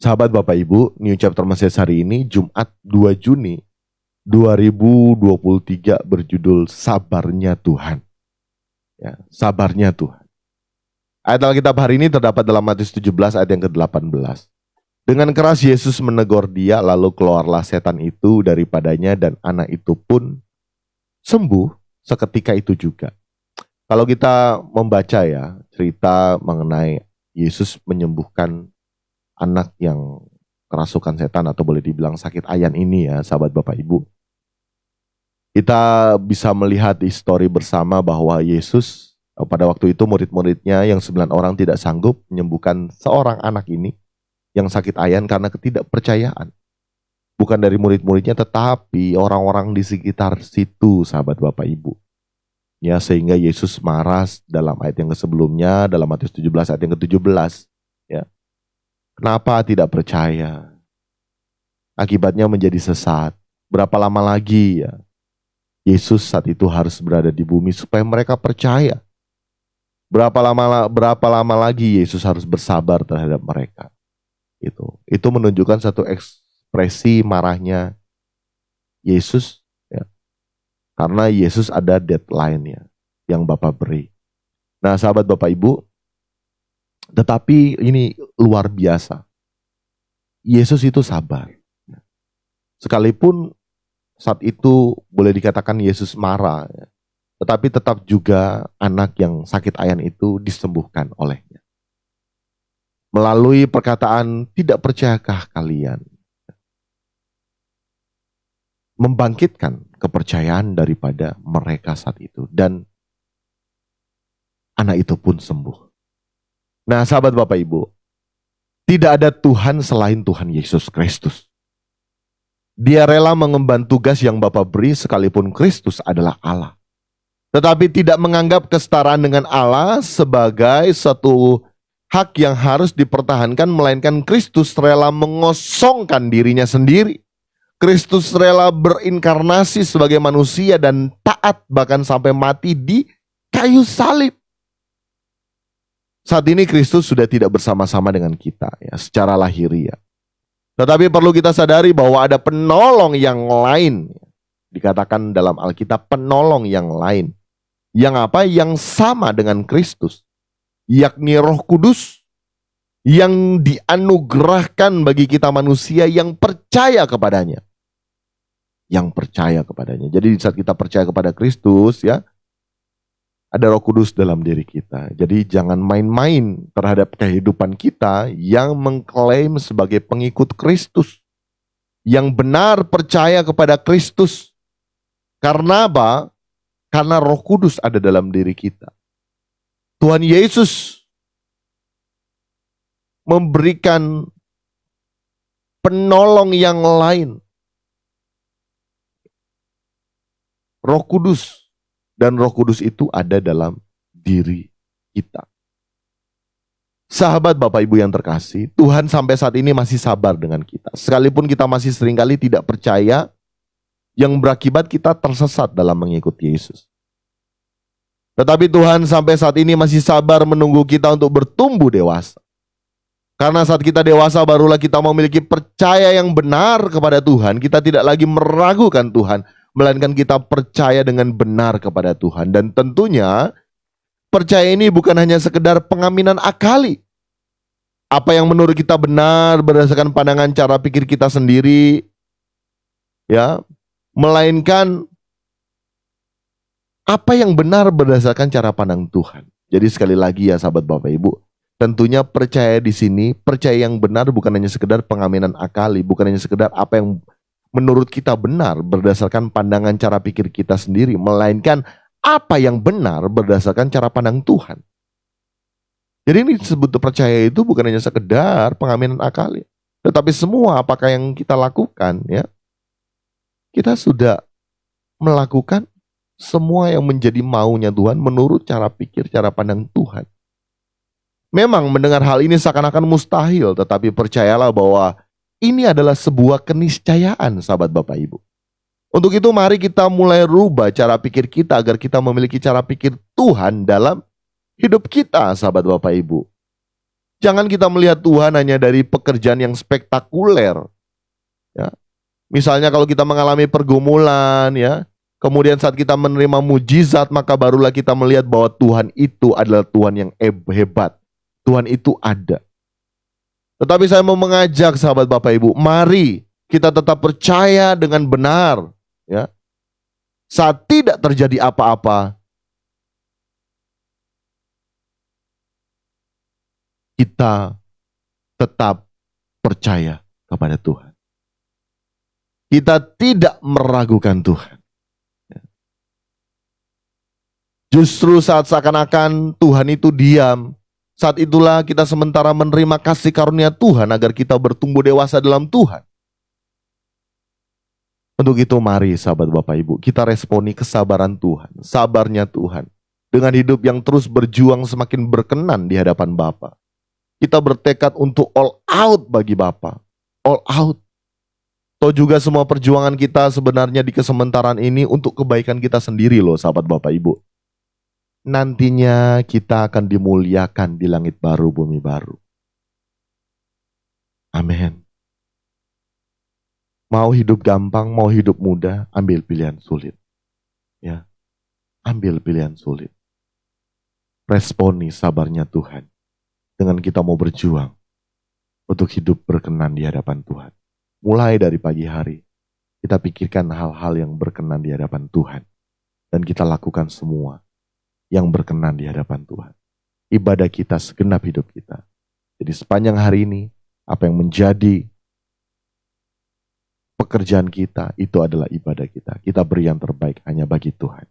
Sahabat Bapak Ibu, New Chapter Mesias hari ini Jumat 2 Juni 2023 berjudul Sabarnya Tuhan. Ya, sabarnya Tuhan. Ayat Alkitab hari ini terdapat dalam Matius 17 ayat yang ke-18. Dengan keras Yesus menegur dia, lalu keluarlah setan itu daripadanya dan anak itu pun sembuh seketika itu juga. Kalau kita membaca ya cerita mengenai Yesus menyembuhkan anak yang kerasukan setan atau boleh dibilang sakit ayan ini ya sahabat Bapak Ibu. Kita bisa melihat histori bersama bahwa Yesus pada waktu itu murid-muridnya yang 9 orang tidak sanggup menyembuhkan seorang anak ini yang sakit ayan karena ketidakpercayaan. Bukan dari murid-muridnya tetapi orang-orang di sekitar situ sahabat Bapak Ibu. Ya, sehingga Yesus marah dalam ayat yang sebelumnya dalam Matius 17 ayat yang ke-17. Ya. Kenapa tidak percaya? Akibatnya menjadi sesat. Berapa lama lagi ya? Yesus saat itu harus berada di bumi supaya mereka percaya. Berapa lama lagi Yesus harus bersabar terhadap mereka? Itu menunjukkan satu ekspresi marahnya Yesus ya. Karena Yesus ada deadline ya yang Bapak beri. Nah, sahabat Bapak Ibu, tetapi ini luar biasa. Yesus itu sabar. Sekalipun saat itu boleh dikatakan Yesus marah, ya, tetapi tetap juga anak yang sakit ayan itu disembuhkan olehnya. Melalui perkataan, tidak percayakah kalian? Membangkitkan kepercayaan daripada mereka saat itu. Dan anak itu pun sembuh. Nah sahabat Bapak Ibu, tidak ada Tuhan selain Tuhan Yesus Kristus. Dia rela mengemban tugas yang Bapa beri sekalipun Kristus adalah Allah. Tetapi tidak menganggap kesetaraan dengan Allah sebagai satu hak yang harus dipertahankan, melainkan Kristus rela mengosongkan dirinya sendiri. Kristus rela berinkarnasi sebagai manusia dan taat bahkan sampai mati di kayu salib. Saat ini Kristus sudah tidak bersama-sama dengan kita ya, secara lahiriah. Tetapi perlu kita sadari bahwa ada penolong yang lain. Dikatakan dalam Alkitab penolong yang lain. Yang apa? Yang sama dengan Kristus. Yakni Roh Kudus. Yang dianugerahkan bagi kita manusia yang percaya kepadanya. Yang percaya kepadanya. Jadi saat kita percaya kepada Kristus ya, ada Roh Kudus dalam diri kita. Jadi jangan main-main terhadap kehidupan kita yang mengklaim sebagai pengikut Kristus. Yang benar percaya kepada Kristus. Karena apa? Karena Roh Kudus ada dalam diri kita. Tuhan Yesus memberikan penolong yang lain. Roh Kudus. Dan Roh Kudus itu ada dalam diri kita. Sahabat Bapak Ibu yang terkasih, Tuhan sampai saat ini masih sabar dengan kita. Sekalipun kita masih seringkali tidak percaya, yang berakibat kita tersesat dalam mengikuti Yesus. Tetapi Tuhan sampai saat ini masih sabar menunggu kita untuk bertumbuh dewasa. Karena saat kita dewasa barulah kita memiliki percaya yang benar kepada Tuhan. Kita tidak lagi meragukan Tuhan, melainkan kita percaya dengan benar kepada Tuhan. Dan tentunya percaya ini bukan hanya sekedar pengaminan akali. Apa yang menurut kita benar berdasarkan pandangan cara pikir kita sendiri, ya, melainkan apa yang benar berdasarkan cara pandang Tuhan. Jadi sekali lagi ya sahabat Bapak Ibu, tentunya percaya di sini, percaya yang benar bukan hanya sekedar pengaminan akali, bukan hanya sekedar apa yang menurut kita benar berdasarkan pandangan cara pikir kita sendiri, melainkan apa yang benar berdasarkan cara pandang Tuhan. Jadi ini disebut percaya itu bukan hanya sekedar pengaminan akali, tetapi semua apakah yang kita lakukan ya, kita sudah melakukan semua yang menjadi maunya Tuhan menurut cara pikir, cara pandang Tuhan. Memang mendengar hal ini seakan-akan mustahil, tetapi percayalah bahwa ini adalah sebuah keniscayaan sahabat Bapak Ibu. Untuk itu mari kita mulai rubah cara pikir kita agar kita memiliki cara pikir Tuhan dalam hidup kita sahabat Bapak Ibu. Jangan kita melihat Tuhan hanya dari pekerjaan yang spektakuler. Ya. Misalnya kalau kita mengalami pergumulan, ya, kemudian saat kita menerima mujizat, maka barulah kita melihat bahwa Tuhan itu adalah Tuhan yang hebat. Tuhan itu ada. Tetapi saya mau mengajak sahabat Bapak Ibu, mari kita tetap percaya dengan benar. Ya. Saat tidak terjadi apa-apa, kita tetap percaya kepada Tuhan. Kita tidak meragukan Tuhan. Justru saat seakan-akan Tuhan itu diam, saat itulah kita sementara menerima kasih karunia Tuhan agar kita bertumbuh dewasa dalam Tuhan. Untuk itu mari sahabat Bapak Ibu, kita responi kesabaran Tuhan, sabarnya Tuhan. Dengan hidup yang terus berjuang semakin berkenan di hadapan Bapa. Kita bertekad untuk all out bagi Bapa. All out. Toh juga semua perjuangan kita sebenarnya di kesementaraan ini untuk kebaikan kita sendiri loh sahabat Bapak Ibu. Nantinya kita akan dimuliakan di langit baru, bumi baru. Amin. Mau hidup gampang, mau hidup mudah, ambil pilihan sulit. Ya, ambil pilihan sulit. Responi sabarnya Tuhan. Dengan kita mau berjuang untuk hidup berkenan di hadapan Tuhan. Mulai dari pagi hari, kita pikirkan hal-hal yang berkenan di hadapan Tuhan. Dan kita lakukan semua yang berkenan di hadapan Tuhan. Ibadah kita segenap hidup kita. Jadi sepanjang hari ini, apa yang menjadi pekerjaan kita, itu adalah ibadah kita. Kita beri yang terbaik hanya bagi Tuhan.